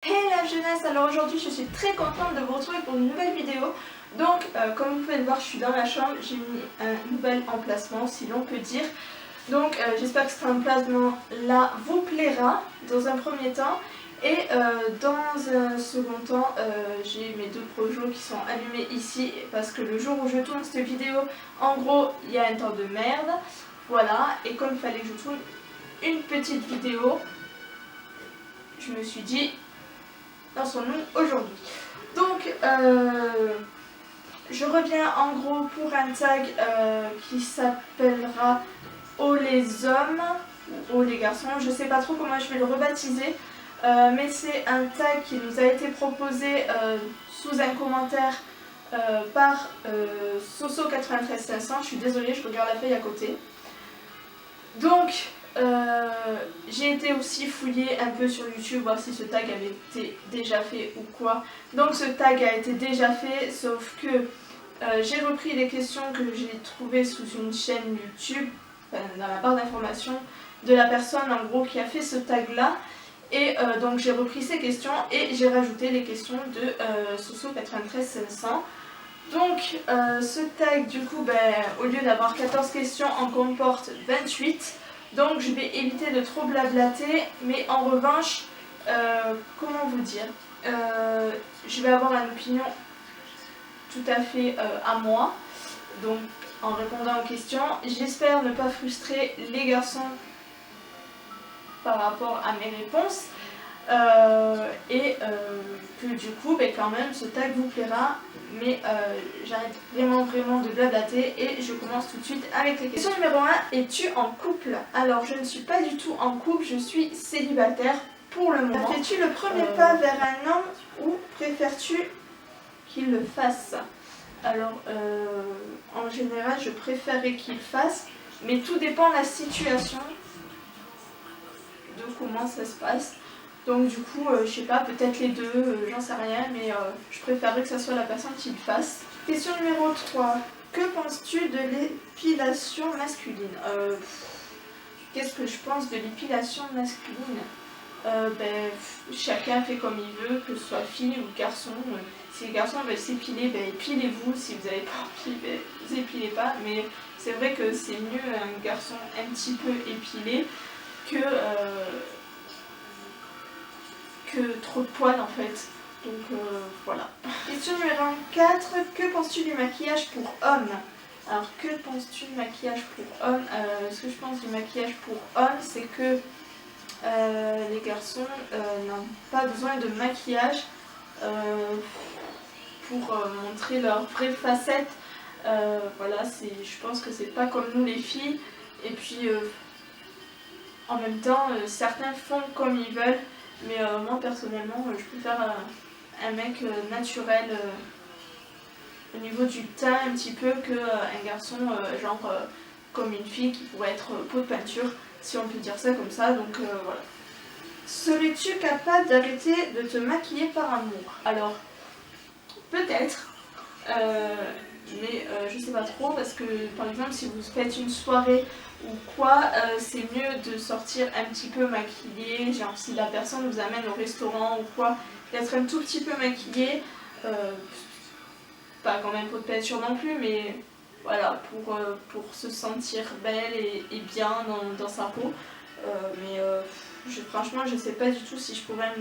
Hey la jeunesse, alors aujourd'hui je suis très contente de vous retrouver pour une nouvelle vidéo. Donc comme vous pouvez le voir, je suis dans ma chambre, j'ai mis un nouvel emplacement si l'on peut dire. Donc j'espère que cet emplacement là vous plaira dans un premier temps. Et dans un second temps, j'ai mes deux projets qui sont allumés ici parce que le jour où je tourne cette vidéo, en gros il y a un temps de merde. Voilà, et comme il fallait que je tourne une petite vidéo, je me suis dit lançons-nous aujourd'hui. Donc je reviens en gros pour un tag qui s'appellera Oh les hommes ou Oh les garçons, je sais pas trop comment je vais le rebaptiser, mais c'est un tag qui nous a été proposé sous un commentaire par Soso93500. Je suis désolée, je regarde la feuille à côté. Donc j'ai été aussi fouiller un peu sur YouTube, voir si ce tag avait été déjà fait ou quoi. Donc ce tag a été déjà fait, sauf que j'ai repris les questions que j'ai trouvées sous une chaîne YouTube, dans la barre d'information de la personne en gros qui a fait ce tag là. Et donc j'ai repris ces questions et j'ai rajouté les questions de Soso93500. Donc ce tag du coup, au lieu d'avoir 14 questions en comporte 28. Donc je vais éviter de trop blablater, mais en revanche, comment vous dire, je vais avoir une opinion tout à fait à moi, donc en répondant aux questions. J'espère ne pas frustrer les garçons par rapport à mes réponses. Et que du coup quand même ce tag vous plaira, mais j'arrête vraiment de blablater et je commence tout de suite avec les questions. Question numéro 1, es-tu en couple? Alors je ne suis pas du tout en couple, je suis célibataire pour le moment. Fais-tu le premier pas vers un homme ou préfères-tu qu'il le fasse? Alors en général je préférerais qu'il fasse, mais tout dépend de la situation, de comment ça se passe. Donc du coup, je sais pas, peut-être les deux, j'en sais rien, mais je préférerais que ça soit la personne qui le fasse. Question numéro 3. Que penses-tu de l'épilation masculine? Qu'est-ce que je pense de l'épilation masculine? Chacun fait comme il veut, que ce soit fille ou garçon. Si les garçons veulent s'épiler, épilez-vous. Si vous n'avez pas envie, vous épilez pas. Mais c'est vrai que c'est mieux un garçon un petit peu épilé que trop de poils en fait. Donc voilà. Question numéro 4. Que penses-tu du maquillage pour hommes? Alors que penses-tu du maquillage pour hommes? Ce que je pense du maquillage pour hommes, c'est que les garçons n'ont pas besoin de maquillage pour montrer leur vraie facette. Voilà, je pense que c'est pas comme nous les filles. Et puis en même temps, certains font comme ils veulent. Mais moi personnellement, je préfère un mec naturel au niveau du teint un petit peu qu'un garçon genre comme une fille qui pourrait être peau de peinture, si on peut dire ça comme ça. Donc voilà. Serais-tu capable d'arrêter de te maquiller par amour? Alors, peut-être, mais je sais pas trop parce que par exemple si vous faites une soirée ou quoi, c'est mieux de sortir un petit peu maquillé, genre si la personne vous amène au restaurant ou quoi, d'être un tout petit peu maquillé, pas quand même peau de peinture non plus, mais voilà, pour se sentir belle et bien dans sa peau. Franchement je sais pas du tout si je pourrais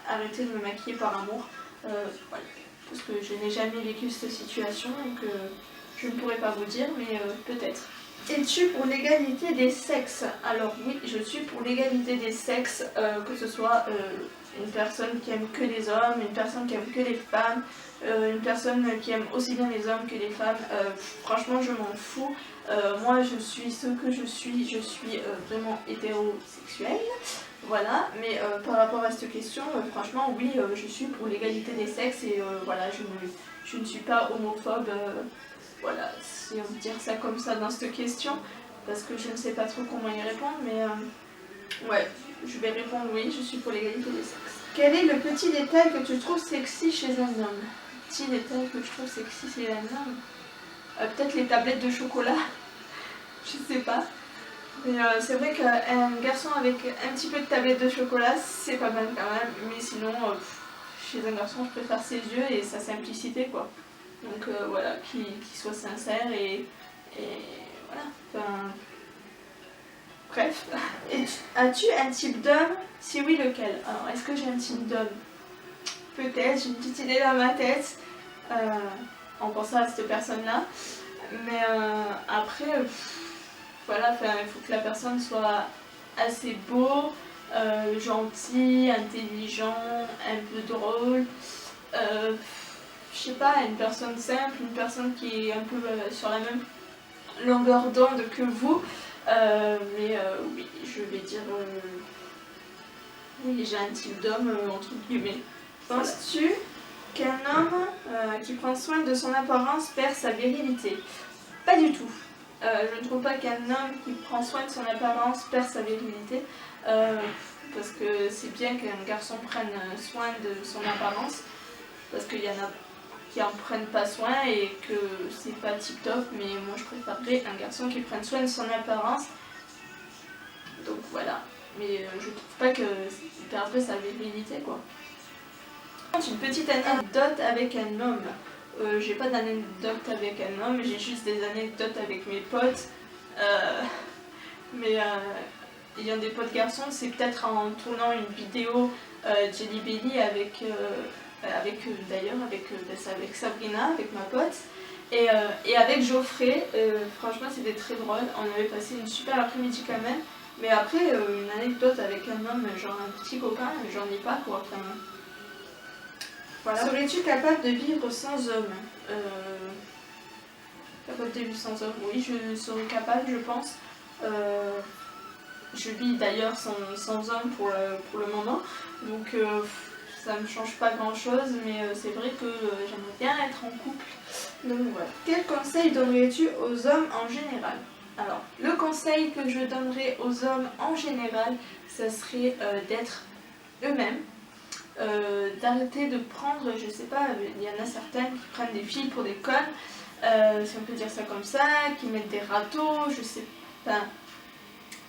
arrêter de me maquiller par amour, voilà, parce que je n'ai jamais vécu cette situation, donc je ne pourrais pas vous dire, mais peut-être. Es-tu pour l'égalité des sexes? Alors oui, je suis pour l'égalité des sexes, que ce soit une personne qui aime que les hommes, une personne qui aime que les femmes, une personne qui aime aussi bien les hommes que les femmes. Franchement, je m'en fous. Moi, je suis ce que je suis vraiment hétérosexuelle. Voilà, mais par rapport à cette question, franchement, oui, je suis pour l'égalité des sexes et voilà, je ne suis pas homophobe. Voilà, si on veut dire ça comme ça dans cette question, parce que je ne sais pas trop comment y répondre, mais ouais, je vais répondre oui, je suis pour l'égalité des sexes. Quel est le petit détail que tu trouves sexy chez un homme? Petit détail que je trouve sexy chez un homme, peut-être les tablettes de chocolat, je sais pas. Mais c'est vrai qu'un garçon avec un petit peu de tablette de chocolat, c'est pas mal quand même. Mais sinon, chez un garçon, je préfère ses yeux et sa simplicité, quoi. Donc voilà, qu'il soit sincère et voilà. Enfin, bref. As-tu un type d'homme? Si oui, lequel? Alors, est-ce que j'ai un type d'homme? Peut-être, j'ai une petite idée dans ma tête en pensant à cette personne-là. Mais après, voilà, il faut que la personne soit assez beau, gentil, intelligent, un peu drôle. Je sais pas, une personne simple, une personne qui est un peu sur la même longueur d'onde que vous. Mais oui, je vais dire oui, j'ai un type d'homme entre guillemets. Penses-tu qu'un homme qui prend soin de son apparence perd sa virilité? Pas du tout. Je ne trouve pas qu'un homme qui prend soin de son apparence perd sa virilité. Parce que c'est bien qu'un garçon prenne soin de son apparence. Parce qu'il y en a qui en prennent pas soin et que c'est pas tip top. Mais moi je préférerais un garçon qui prenne soin de son apparence. Donc voilà. Mais je trouve pas qu'il perde sa virilité, quoi. Une petite anecdote avec un homme. J'ai pas d'anecdote avec un homme, j'ai juste des anecdotes avec mes potes. Mais ayant des potes garçons, c'est peut-être en tournant une vidéo Jelly Belly avec Sabrina, avec ma pote, et avec Geoffrey. Franchement, c'était très drôle. On avait passé une super après-midi quand même. Mais après, une anecdote avec un homme, genre un petit copain, j'en ai pas, quoi. Enfin, voilà. Serais-tu capable de vivre sans homme? Capable de vivre sans homme? Oui, je serais capable, je pense. Je vis d'ailleurs sans homme pour le moment, donc ça me change pas grand chose, mais c'est vrai que j'aimerais bien être en couple. Donc voilà. Quel conseil donnerais-tu aux hommes en général? Alors, le conseil que je donnerais aux hommes en général, ça serait d'être eux-mêmes. D'arrêter de prendre, je sais pas, il y en a certaines qui prennent des filles pour des connes, si on peut dire ça comme ça, qui mettent des râteaux, je sais pas.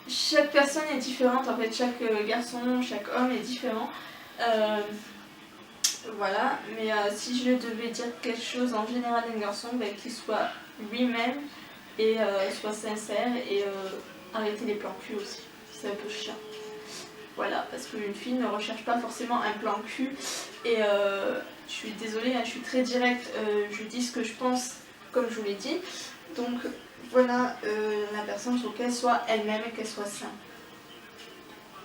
Chaque personne est différente, en fait, chaque garçon, chaque homme est différent. Voilà, mais si je devais dire quelque chose en général d'un garçon, ben, qu'il soit lui-même et soit sincère et arrêter les plans cul aussi, c'est un peu chiant. Voilà, parce qu'une fille ne recherche pas forcément un plan cul. Et je suis désolée, hein, je suis très directe, je dis ce que je pense comme je vous l'ai dit. Donc voilà, la personne, il faut qu'elle soit elle-même et qu'elle soit simple.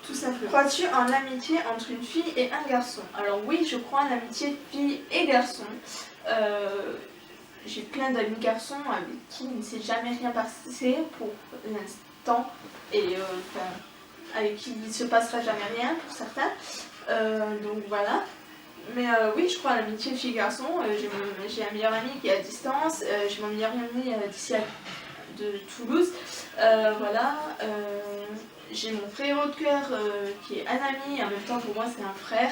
Tout simplement. Crois-tu en l'amitié entre une fille et un garçon? Alors oui, je crois en l'amitié fille et garçon. J'ai plein d'amis garçons avec qui il ne s'est jamais rien passé pour l'instant. Et avec qui il ne se passera jamais rien pour certains. Donc voilà. Mais oui, je crois à l'amitié fille-garçon. J'ai un meilleur ami qui est à distance. J'ai mon meilleur ami d'ici de Toulouse. Voilà. J'ai mon frérot de cœur qui est un ami. En même temps, pour moi, c'est un frère.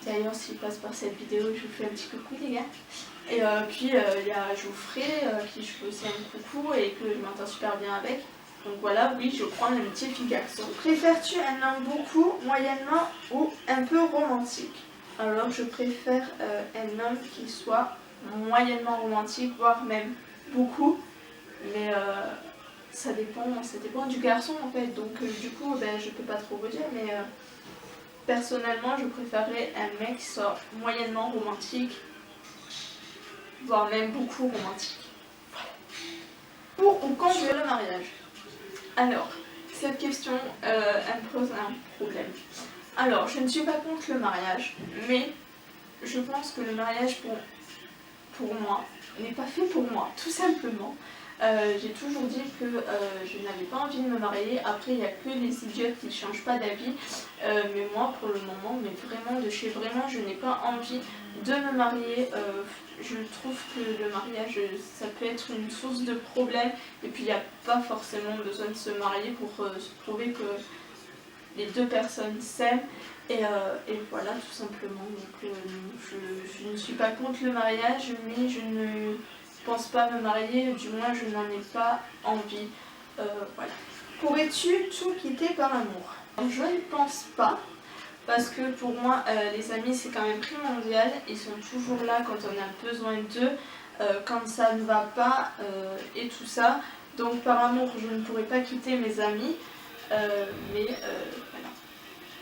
D'ailleurs, s'il passe par cette vidéo, je vous fais un petit coucou, les gars. Et puis, il y a Geoffrey, qui je fais aussi un coucou et que je m'entends super bien avec. Donc voilà, oui, je crois en l'amitié fille-garçon. Préfères-tu un homme beaucoup, moyennement ou un peu romantique? Alors, je préfère un homme qui soit moyennement romantique, voire même beaucoup. Mais ça dépend du garçon en fait. Donc du coup, ben, je peux pas trop vous dire, mais personnellement, je préférerais un mec qui soit moyennement romantique, voire même beaucoup romantique. Voilà. Pour ou contre le mariage? Alors, cette question elle me pose un problème. Alors, je ne suis pas contre le mariage, mais je pense que le mariage pour moi n'est pas fait pour moi, tout simplement. J'ai toujours dit que je n'avais pas envie de me marier. Après, il n'y a que les idiotes qui ne changent pas d'avis. Mais moi, pour le moment, mais vraiment, de chez vraiment, je n'ai pas envie de me marier. Je trouve que le mariage, ça peut être une source de problème. Et puis, il n'y a pas forcément besoin de se marier pour se prouver que les deux personnes s'aiment. Et voilà, tout simplement. Donc, je ne suis pas contre le mariage, mais je pense pas me marier, du moins je n'en ai pas envie. Voilà. Pourrais-tu tout quitter par amour? Je ne pense pas, parce que pour moi les amis c'est quand même primordial, ils sont toujours là quand on a besoin d'eux, quand ça ne va pas et tout ça. Donc par amour je ne pourrais pas quitter mes amis, mais voilà.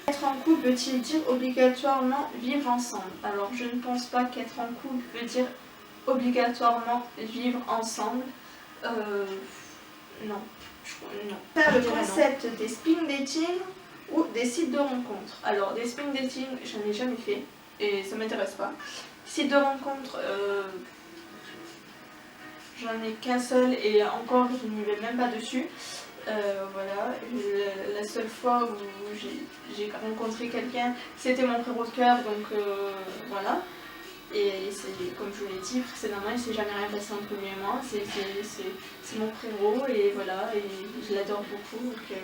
Être en couple veut-il dire obligatoirement vivre ensemble? Alors je ne pense pas qu'être en couple veut dire obligatoirement vivre ensemble. Non. Non. Faire le concept des speed dating ou des sites de rencontres. Alors des speed dating, j'en ai jamais fait et ça m'intéresse pas. Sites de rencontres, j'en ai qu'un seul et encore je n'y vais même pas dessus. Voilà, la seule fois où j'ai rencontré quelqu'un, c'était mon frérot de cœur, donc voilà. Et comme je vous l'ai dit précédemment, il s'est jamais rien passé entre lui et moi. C'est mon frérot et voilà, et je l'adore beaucoup. Donc,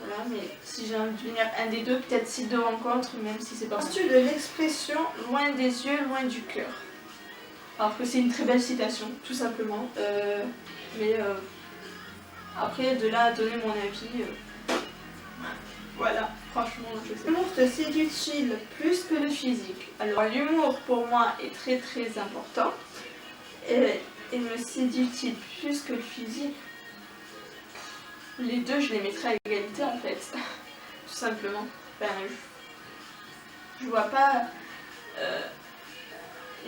voilà, mais si j'ai envie de devenir un des deux, peut-être site de rencontre, même si c'est pas. Penses-tu de l'expression loin des yeux, loin du cœur? Alors que c'est une très belle citation, tout simplement. Mais après, de là à donner mon avis, voilà, franchement, je sais. L'humour te séduit-il plus que le physique? Alors, l'humour pour moi est très très important. Et me séduit-il plus que le physique? Les deux, je les mettrais à égalité en fait, tout simplement. Enfin, je vois pas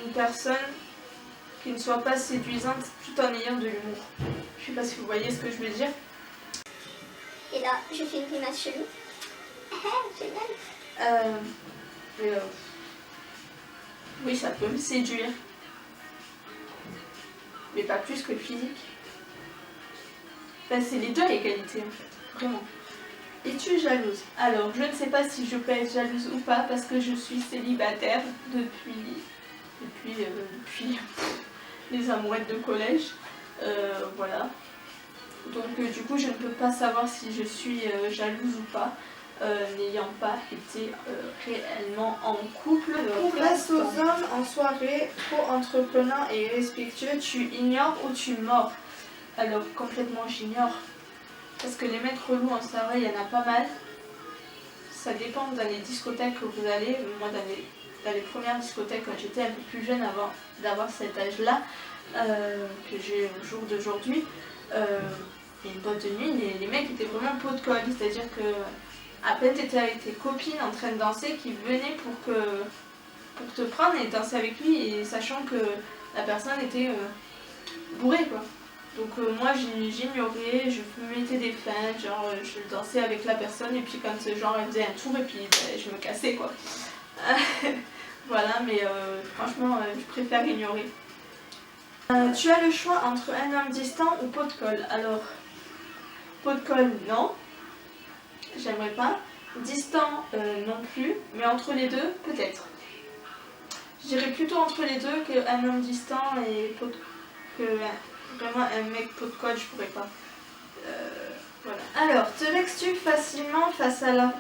une personne qui ne soit pas séduisante tout en ayant de l'humour. Je sais pas si vous voyez ce que je veux dire. Et là, je fais une grimace chelou. Génial. Oui, ça peut me séduire. Mais pas plus que le physique. Enfin, c'est les deux à égalité en fait, vraiment. Es-tu jalouse? Alors, je ne sais pas si je peux être jalouse ou pas parce que je suis célibataire depuis les amourettes de collège. Voilà. Donc du coup, je ne peux pas savoir si je suis jalouse ou pas, n'ayant pas été réellement en couple. Face aux hommes en soirée, trop entreprenant et irrespectueux, tu ignores ou tu mords? Alors complètement j'ignore. Parce que les mecs relous en soirée, il y en a pas mal. Ça dépend dans les discothèques que vous allez. Moi, dans les premières discothèques, quand j'étais un peu plus jeune, avant d'avoir cet âge-là, que j'ai au jour d'aujourd'hui, et une boîte de nuit, les mecs étaient vraiment pot de colle. C'est-à-dire que à peine tu étais avec tes copines en train de danser, qu'ils venaient pour te prendre et danser avec lui, et sachant que la personne était bourrée, quoi. Donc moi j'ignorais, je me mettais des feintes, genre je dansais avec la personne et puis quand genre elle faisait un tour et puis je me cassais, quoi. Voilà, mais franchement je préfère ignorer. Tu as le choix entre un homme distant ou pot de colle? Alors, pot de colle non, j'aimerais pas. Distant non plus, mais entre les deux peut-être. Je dirais plutôt entre les deux qu'un homme distant et vraiment un mec pot de colle, je pourrais pas. Voilà. Alors, te vexes-tu facilement face à la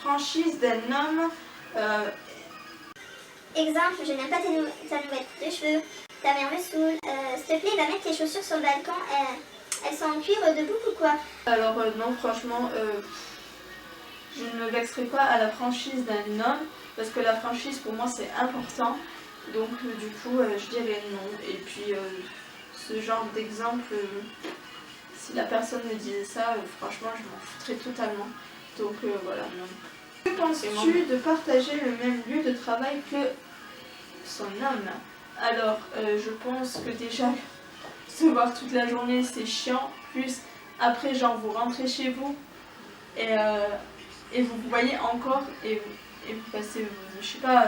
franchise d'un homme? Exemple, je n'aime pas ta nouvelle coupe de cheveux, ta mère me saoule, s'il te plaît, va mettre tes chaussures sur le balcon, elles sont en cuir de boucle ou quoi? Alors non, franchement, je ne me vexerai pas à la franchise d'un homme, parce que la franchise pour moi c'est important, donc du coup je dirais non. Et puis ce genre d'exemple, si la personne me disait ça, franchement je m'en foutrais totalement. Donc voilà, non. Que penses-tu de partager le même lieu de travail que son homme? Alors je pense que déjà se voir toute la journée c'est chiant, plus après genre vous rentrez chez vous et vous vous voyez encore et vous passez, je sais pas,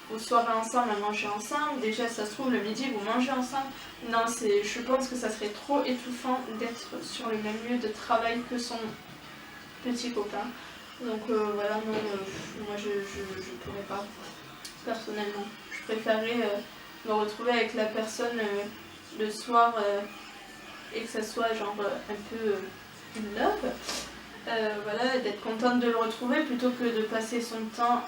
vos soirées ensemble, à manger ensemble. Déjà ça se trouve le midi vous mangez ensemble. Non, je pense que ça serait trop étouffant d'être sur le même lieu de travail que son petit copain. Donc voilà, non, moi je pourrais pas, personnellement. Je préférerais me retrouver avec la personne le soir et que ça soit genre un peu une love. Voilà, d'être contente de le retrouver plutôt que de passer son temps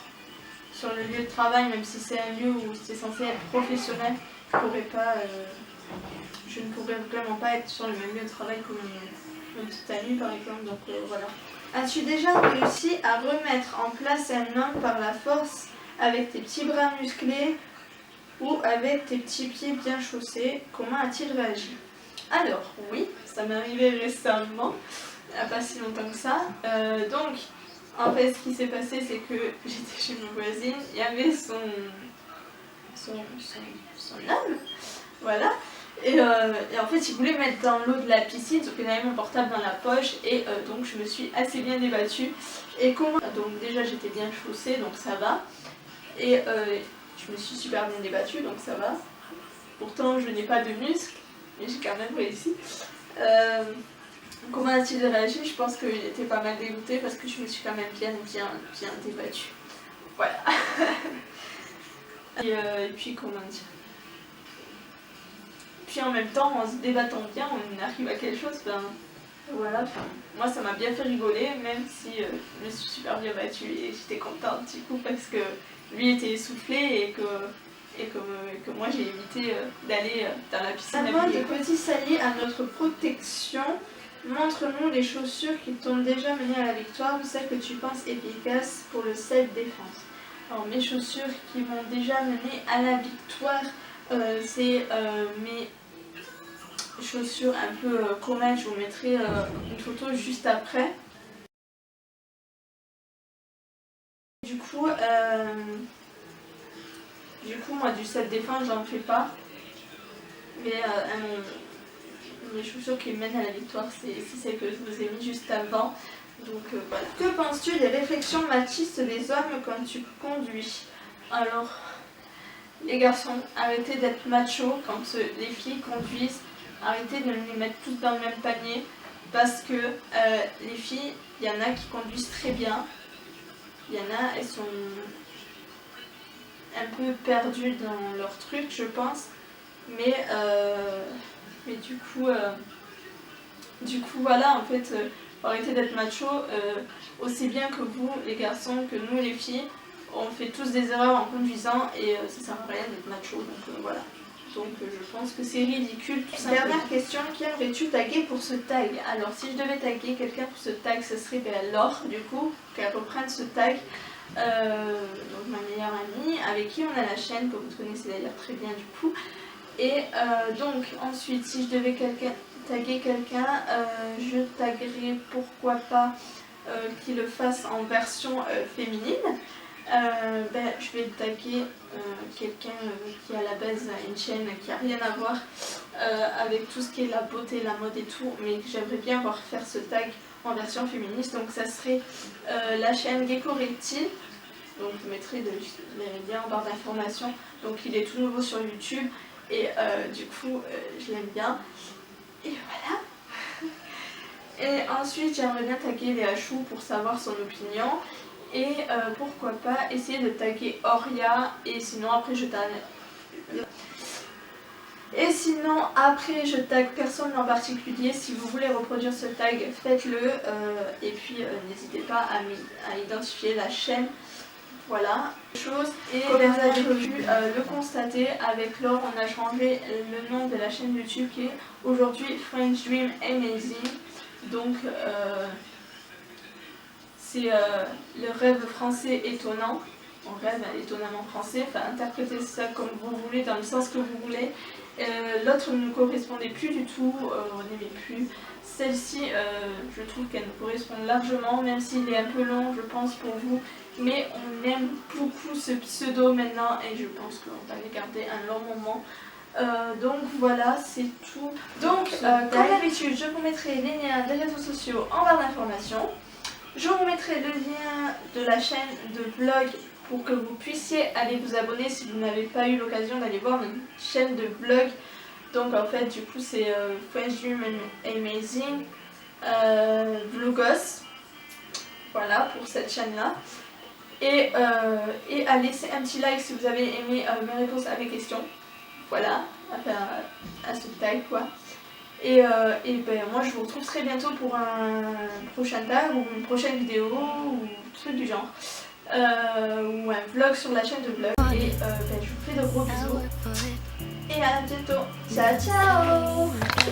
sur le lieu de travail, même si c'est un lieu où c'est censé être professionnel. je ne pourrais vraiment pas être sur le même lieu de travail que mon petit ami par exemple, donc voilà. As-tu déjà réussi à remettre en place un homme par la force avec tes petits bras musclés ou avec tes petits pieds bien chaussés? Comment a-t-il réagi? Alors oui, ça m'est arrivé récemment, il n'y a pas si longtemps que ça. Donc en fait ce qui s'est passé c'est que j'étais chez ma voisine, il y avait son homme, voilà. Et en fait il voulait mettre dans l'eau de la piscine, sauf qu'il avait mon portable dans la poche et donc je me suis assez bien débattue. Et comment... Donc déjà j'étais bien chaussée donc ça va. Et je me suis super bien débattue donc ça va. Pourtant je n'ai pas de muscles, mais j'ai quand même réussi. Comment a-t-il réagi? Je pense qu'il était pas mal dégoûté parce que je me suis quand même bien débattue. Voilà. Et puis comment dire? Puis en même temps, en se débattant bien, on arrive à quelque chose. Ben, voilà, moi ça m'a bien fait rigoler, même si je me suis super bien battue et j'étais contente du coup parce que lui était essoufflé et que moi j'ai évité d'aller dans la piscine. Un de petits saliers à notre protection. Montre-nous les chaussures qui t'ont déjà mené à la victoire, celles que tu penses efficaces pour le self-défense. Alors mes chaussures qui m'ont déjà mené à la victoire, c'est mes chaussures un peu communes. Je vous mettrai une photo juste après. Du coup moi du self-défense j'en fais pas, mais mes chaussures qui mènent à la victoire c'est celles que je vous ai mis juste avant. Donc voilà. Que penses-tu des réflexions machistes des hommes quand tu conduis? Alors les garçons, arrêtez d'être macho quand les filles conduisent, arrêtez de les mettre toutes dans le même panier parce que les filles, il y en a qui conduisent très bien, il y en a, elles sont un peu perdues dans leur truc je pense, mais du coup voilà en fait, arrêtez d'être macho, aussi bien que vous les garçons que nous les filles. On fait tous des erreurs en conduisant et ça sert à rien d'être macho, donc voilà. Donc je pense que c'est ridicule tout simplement. Dernière question, qui aimerais-tu taguer pour ce tag? Alors si je devais taguer quelqu'un pour ce tag, ce serait Laure du coup, qu'elle reprenne ce tag. Donc ma meilleure amie, avec qui on a la chaîne, que vous connaissez d'ailleurs très bien du coup. Et donc ensuite, si je devais taguer quelqu'un, je taguerais pourquoi pas qu'il le fasse en version féminine. Je vais taguer quelqu'un qui à la base a une chaîne qui a rien à voir avec tout ce qui est la beauté, la mode et tout, mais que j'aimerais bien voir faire ce tag en version féministe. Donc ça serait la chaîne Gecko Reptile. Donc je mettrai les liens en barre d'information. Donc il est tout nouveau sur YouTube et du coup je l'aime bien. Et voilà. Et ensuite j'aimerais bien taguer Léa Chou pour savoir son opinion. Et pourquoi pas essayer de taguer Oria, et sinon après je tag personne en particulier. Si vous voulez reproduire ce tag, faites-le, et puis n'hésitez pas à identifier la chaîne. Voilà, et comme vous avez pu le constater, avec Laure on a changé le nom de la chaîne YouTube qui est aujourd'hui French Dream Amazing. Donc c'est le rêve français étonnant. On rêve étonnamment français, enfin interprétez ça comme vous voulez, dans le sens que vous voulez. L'autre ne nous correspondait plus du tout, on n'aimait plus. Celle-ci, je trouve qu'elle nous correspond largement, même s'il est un peu long, je pense, pour vous. Mais on aime beaucoup ce pseudo maintenant et je pense qu'on va les garder un long moment. Donc voilà, c'est tout. Donc, comme d'habitude, je vous mettrai les liens des réseaux sociaux en barre d'information. Je vous mettrai le lien de la chaîne de vlog pour que vous puissiez aller vous abonner si vous n'avez pas eu l'occasion d'aller voir notre chaîne de vlog. Donc en fait du coup c'est French Dream Amazing Vlogos. Voilà pour cette chaîne là. Et à laisser un petit like si vous avez aimé mes réponses à mes questions. Voilà, à ce tag quoi. Et moi je vous retrouve très bientôt pour un prochain tag ou une prochaine vidéo ou truc du genre. Ou un vlog sur la chaîne de vlog. Et je vous fais de gros bisous. et à bientôt. Ciao ciao.